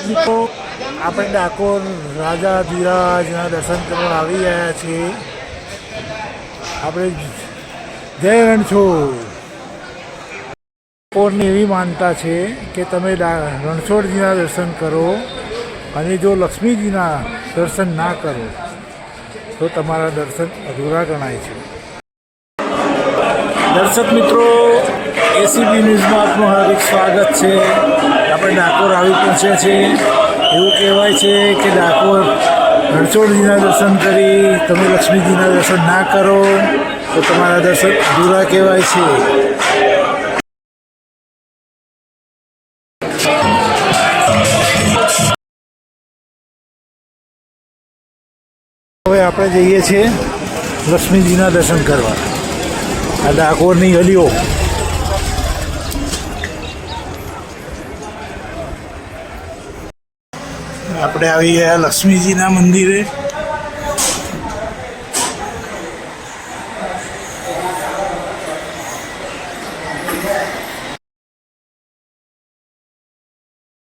મિત્રો આપણે ડાકોર રાજાધિરાજના દર્શન કરવા આવી રહ્યા છીએ. આપણે જય રણછોડ. ડાકોરની એવી માનતા છે કે તમે રણછોડજીના દર્શન કરો અને જો લક્ષ્મીજીના દર્શન ના કરો તો તમારા દર્શન અધૂરા ગણાય છે. દર્શક મિત્રો, એસીબી ન્યૂઝમાં આપનું હાર્દિક સ્વાગત છે. આપણે ડાકોર આવી પહોંચ્યા છીએ. એવું કહેવાય છે કે ડાકોર રણછોડજીના દર્શન કરી તમે લક્ષ્મીજીના દર્શન ના કરો તો તમારા દર્શન અધૂરા કહેવાય છે. હવે આપણે જઈએ છીએ લક્ષ્મીજીના દર્શન કરવા. આ ડાકોરની ગલીઓ. આપણે આવી ગયા લક્ષ્મીજીના મંદિરે.